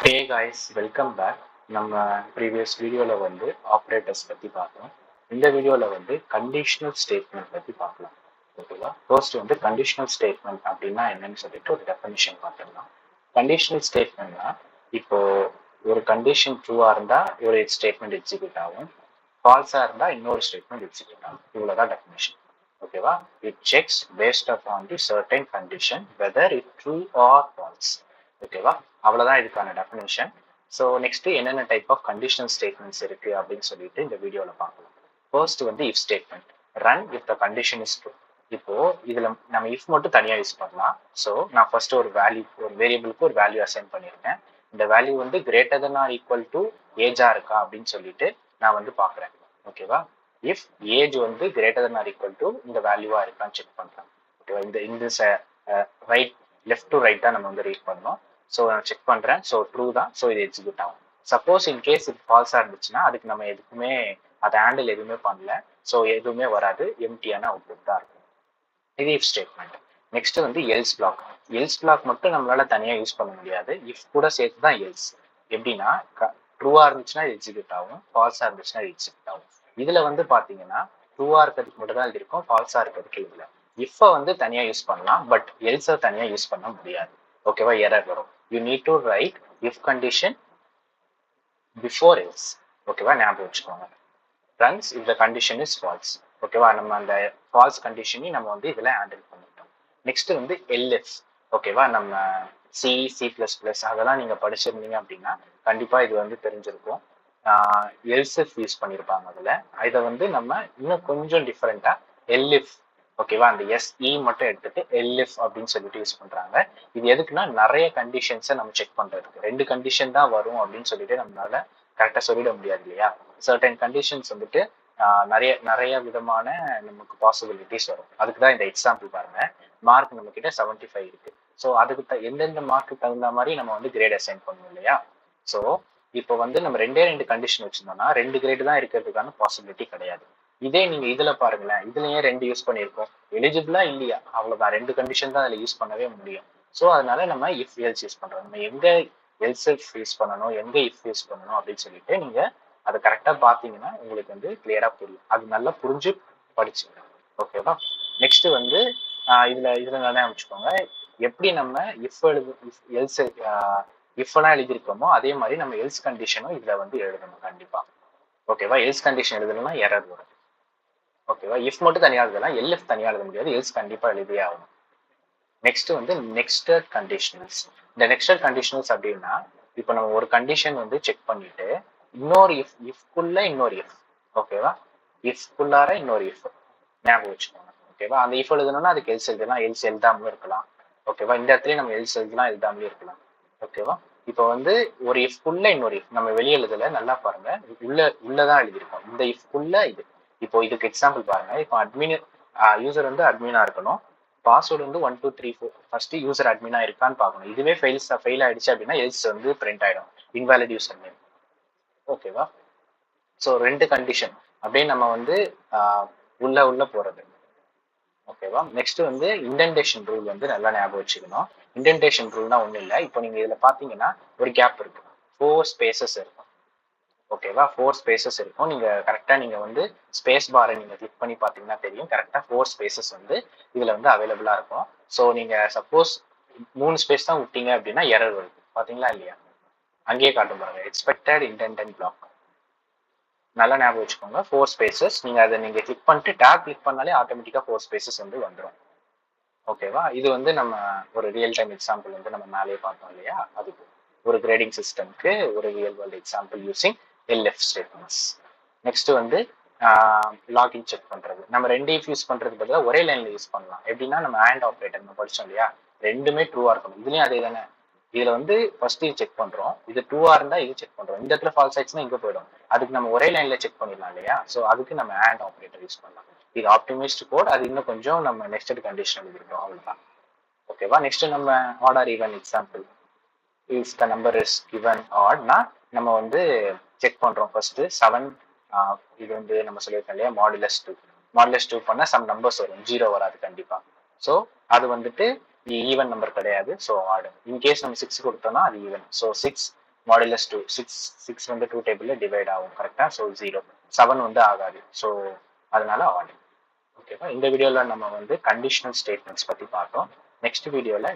Hey guys, welcome back. நம்ம previous வீடியோவில் வந்து ஆப்ரேட்டர்ஸ் பற்றி பார்த்தோம். இந்த வீடியோவில் வந்து கண்டிஷனல் ஸ்டேட்மெண்ட் பற்றி பார்க்கலாம். ஓகேவா? ஃபர்ஸ்ட் வந்து கண்டிஷனல் ஸ்டேட்மெண்ட் அப்படின்னா என்னன்னு சொல்லிட்டு ஒரு டெஃபினிஷன் பார்த்துக்கலாம். கண்டிஷனல் ஸ்டேட்மெண்ட்னா இப்போ ஒரு கண்டிஷன் ட்ரூவாக இருந்தால் ஒரு ஸ்டேட்மெண்ட் எக்ஸிக்யூட் ஆகும், ஃபால்ஸாக இருந்தால் இன்னொரு ஸ்டேட்மெண்ட் எக்ஸிக்யூட் ஆகும். இவ்வளோதான் டெஃபினிஷன். ஓகேவா? It sex based upon the certain condition whether it true or false. ஓகேவா? அவ்வளோதான் இதுக்கான டெஃபினேஷன். ஸோ நெக்ஸ்ட் என்னென்ன டைப் ஆஃப் கண்டிஷனல் ஸ்டேட்மெண்ட்ஸ் இருக்கு அப்படின்னு சொல்லிட்டு இந்த வீடியோவில் பார்க்கலாம். ஃபர்ஸ்ட் வந்து if statement, run if the condition is true. இப்போ இதுல நம்ம இஃப் மட்டும் தனியாக யூஸ் பண்ணலாம். ஸோ நான் ஃபர்ஸ்ட் ஒரு வேரியபிளுக்கு ஒரு வேல்யூ அசைன் பண்ணியிருக்கேன். இந்த வேல்யூ வந்து greater than or equal to ஏஜா இருக்கா அப்படின்னு சொல்லிட்டு நான் வந்து பார்க்குறேன். ஓகேவா? இஃப் ஏஜ் வந்து greater than or equal to இந்த வேல்யூவா இருக்கான்னு செக் பண்ணுறேன். ஓகேவா? இந்த ரைட் லெஃப்ட் டு ரைட் தான் நம்ம வந்து ரீட் பண்ணோம். ஸோ நான் செக் பண்ணுறேன். ஸோ ட்ரூ தான். ஸோ இது எக்ஸிக்யூட் ஆகும். சப்போஸ் இன்கேஸ் இது ஃபால்ஸாக இருந்துச்சுன்னா அதுக்கு நம்ம எதுக்குமே அதை ஹேண்டில் எதுவுமே பண்ணல. ஸோ எதுவுமே வராது, எம்டியான அவுட்புட் தான் இருக்கும். இது இஃப் ஸ்டேட்மெண்ட். நெக்ஸ்ட் வந்து எல்ஸ் பிளாக். எல்ஸ் பிளாக் மட்டும் நம்மளால தனியாக யூஸ் பண்ண முடியாது, இஃப் கூட சேர்த்து தான் எல்ஸ். எப்படின்னா ட்ரூவாக இருந்துச்சுன்னா இது எக்ஸிக்யூட் ஆகும், ஃபால்ஸாக இருந்துச்சுன்னா இது எக்ஸிக்யூட் ஆகும். இதுல வந்து பார்த்தீங்கன்னா ட்ரூவாக இருக்கிறதுக்கு மட்டும் தான் இது இருக்கும், ஃபால்ஸாக இருக்கிறதுக்கு இல்லை. இஃப்பை வந்து தனியாக யூஸ் பண்ணலாம், பட் எல்ஸை தனியாக யூஸ் பண்ண முடியாது. ஓகேவா? எரர் வரும். You need to right if condition before else. ஓகேவா? ஞாபகம் வச்சுக்கோங்க. Runs if the condition is false. ஓகேவா? நம்ம அந்த ஃபால்ஸ் கண்டிஷனையும் நம்ம வந்து இதில் ஹேண்டில் பண்ணிட்டோம். நெக்ஸ்ட் வந்து எல்எஃப். ஓகேவா? நம்ம C++ அதெல்லாம் நீங்கள் படிச்சிருந்தீங்க அப்படின்னா கண்டிப்பாக இது வந்து தெரிஞ்சிருக்கும். எல்ஸ்இஃப் யூஸ் பண்ணியிருப்பாங்க அதில். இதை வந்து நம்ம இன்னும் கொஞ்சம் டிஃப்ரெண்ட்டாக எல்இஃப். ஓகேவா? அந்த எஸ்இ மட்டும் எடுத்துட்டு எல்இஃப் அப்படின்னு சொல்லிட்டு யூஸ் பண்றாங்க. இது எதுக்குன்னா நிறைய கண்டிஷன்ஸை நம்ம செக் பண்றதுக்கு. 2 கண்டிஷன் தான் வரும் அப்படின்னு சொல்லிட்டு நம்மளால கரெக்டா சொல்லிட முடியாது இல்லையா? சர்டன் கண்டிஷன்ஸ் வந்துட்டு நிறைய நிறைய விதமான நமக்கு பாசிபிலிட்டிஸ் வரும். அதுக்கு தான் இந்த எக்ஸாம்பிள் பாருங்க. மார்க் நம்ம கிட்ட 75 இருக்கு. ஸோ அதுக்கு எந்தெந்த மார்க்கு தகுந்த மாதிரி நம்ம வந்து கிரேட் அசைன் பண்ணணும் இல்லையா? ஸோ இப்போ வந்து நம்ம 2 கண்டிஷன் வச்சிருந்தோம்னா 2 கிரேட் தான் இருக்கிறதுக்கான பாசிபிலிட்டி கிடையாது. இதே நீங்க இதுல பாருங்களேன், இதுல ஏன் 2 யூஸ் பண்ணியிருக்கோம்? எலிஜிபிளா இல்லையா, அவ்வளவுதான். 2 கண்டிஷன் தான் அதுல யூஸ் பண்ணவே முடியும். ஸோ அதனால நம்ம இஃப் எல்ஸ் யூஸ் பண்றோம். நம்ம எங்க எல்ஸ் யூஸ் பண்ணணும், எங்க இஃப் யூஸ் பண்ணணும் அப்படின்னு சொல்லிட்டு நீங்க அதை கரெக்டா பாத்தீங்கன்னா உங்களுக்கு வந்து கிளியரா புரியும். அது நல்லா புரிஞ்சு படிச்சுங்க. ஓகேவா? நெக்ஸ்ட் வந்து இதுல நல்லா வச்சுக்கோங்க, எப்படி நம்ம இஃப் எல்ஸ் இஃப்லாம் எழுதியிருக்கோமோ அதே மாதிரி நம்ம எல்ஸ் கண்டிஷனும் இதுல வந்து எழுதணும் கண்டிப்பா. ஓகேவா? எல்ஸ் கண்டிஷன் எழுதணும்னா எரர் வரும். ஓகேவா? இஃப் மட்டும் தனியாக எழுதலாம், எல்எஃப் தனியாக எழுத முடியாது, எல்ஸ் கண்டிப்பா எழுதியே ஆகும். நெக்ஸ்ட் வந்து நெக்ஸ்டட் கண்டிஷனல்ஸ். இந்த நெக்ஸ்டட் கண்டிஷனல்ஸ் அப்படின்னா இப்போ நம்ம ஒரு கண்டிஷன் வந்து செக் பண்ணிட்டு இன்னொரு இஃப்குள்ள இன்னொரு இஃப். ஓகேவா? இஃப்குள்ளார இன்னொரு இஃப் ஞாபகம் வச்சுக்கோங்க. ஓகேவா? அந்த இஃப் எழுதணும்னா அதுக்கு எல்ஸ் எழுதலாம், எல்ஸ் எழுதாமலும் இருக்கலாம். ஓகேவா? இந்த இடத்துலயும் நம்ம எல்ஸ் எழுதலாம், எழுதாமலும் இருக்கலாம். ஓகேவா? இப்போ வந்து ஒரு இஃப்குள்ள இன்னொரு இஃப் நம்ம வெளியே எழுதல, நல்லா பாருங்க, உள்ளதான் எழுதியிருக்கோம். இந்த இஃப்குள்ள இது. இப்போ இதுக்கு எக்ஸாம்பிள் பாருங்க. இப்போ அட்மின் யூசர் வந்து அட்மினா இருக்கணும், பாஸ்வேர்டு வந்து 1 2 3 4. ஃபர்ஸ்ட் யூசர் அட்மினா இருக்கான்னு பார்க்கணும். இதுவே ஃபெயில் ஆயிடுச்சு அப்படின்னா எல்ஸ் வந்து பிரிண்ட் ஆயிடும், இன்வாலிட் யூசர் நேம். ஓகேவா? ஸோ 2 கண்டிஷன் அப்படியே நம்ம வந்து உள்ள போறது. ஓகேவா? நெக்ஸ்ட் வந்து இண்டென்டேஷன் ரூல் வந்து நல்லா ஞாபகம் வச்சுக்கணும். இண்டென்டேஷன் ரூல்னா ஒன்றும் இல்லை. இப்போ நீங்க இதுல பாத்தீங்கன்னா ஒரு கேப் இருக்கு, 4 ஸ்பேசஸ் இருக்கும். ஓகேவா? 4 ஸ்பேசஸ் இருக்கும். நீங்க கரெக்டா நீங்க வந்து ஸ்பேஸ் பாரை நீங்க கிளிக் பண்ணி பாத்தீங்கன்னா தெரியும், கரெக்டா 4 ஸ்பேசஸ் வந்து இதுல வந்து அவைலபிளா இருக்கும். ஸோ நீங்க சப்போஸ் 3 ஸ்பேஸ் தான் விட்டீங்க அப்படின்னா எரர் வருது. பாத்தீங்களா இல்லையா? அங்கேயே காட்டும் பாருங்க, எக்ஸ்பெக்டட் இண்டென்டன்ட் பிளாக். நல்லா ஞாபகம் வச்சுக்கோங்க, 4 ஸ்பேசஸ். நீங்க அதை நீங்க கிளிக் பண்ணிட்டு டேப் கிளிக் பண்ணாலே ஆட்டோமேட்டிக்கா 4 ஸ்பேசஸ் வந்து வந்துடும். ஓகேவா? இது வந்து நம்ம ஒரு ரியல் டைம் எக்ஸாம்பிள் வந்து நம்ம மேலேயே பார்த்தோம் இல்லையா? அதுக்கு ஒரு கிரேடிங் சிஸ்டம்க்கு ஒரு real world example using LF statements. Next வந்து லாகின் செக் பண்றது. நம்ம 2 இஃப் யூஸ் பண்றது பதிலாக ஒரே லைன்ல யூஸ் பண்ணலாம். எப்படின்னா நம்ம ஆண்ட் ஆப்ரேட்டர் நம்ம படிச்சோம் இல்லையா, ரெண்டுமே ட்ரூவா இருக்கணும். இதுலயும் அதே தானே. இதுல வந்து ஃபர்ஸ்ட் இது செக் பண்றோம், இது ட்ரூவா இருந்தா இது செக் பண்றோம், இந்த இடத்துல ஃபால்ஸ் ஆயிடுச்சுன்னா இங்க போயிடும். அதுக்கு நம்ம ஒரே லைன்ல செக் பண்ணிடலாம் இல்லையா? ஸோ அதுக்கு நம்ம ஆண்ட் ஆப்ரேட்டர் யூஸ் பண்ணலாம். இது ஆப்டிமைஸ்ட் கோட். அது இன்னும் கொஞ்சம் நம்ம நெக்ஸ்ட் கண்டிஷன் எழுதிருக்கோம், அவ்வளவுதான். ஓகேவா? நெக்ஸ்ட் நம்ம odd or even example. If the number is given ஆட்னா நம்ம வந்து செக் பண்றோம். ஃபர்ஸ்ட் 7, இது வந்து நம்ம சொல்லியிருக்கோம் இல்லையா, மாடுலஸ் 2 பண்ணா சம் நம்பர்ஸ் வரும், 0 வராது கண்டிப்பா. ஸோ அது வந்துட்டு ஈவன் நம்பர் கிடையாது, ஸோ ஆட். இன்கேஸ் நம்ம 6 கொடுத்தோம்னா அது ஈவன். ஸோ 6 மாடுலஸ் 2 6 வந்து 2 டேபிளில் டிவைட் ஆகும் கரெக்டாக. ஸோ 0 7 வந்து ஆகாது. ஸோ அதனால ஆட். ஓகேவா. இந்த வீடியோவில் நம்ம வந்து கண்டிஷனல் ஸ்டேட்மெண்ட்ஸ் பற்றி பார்த்தோம். நெக்ஸ்ட் வீடியோவில்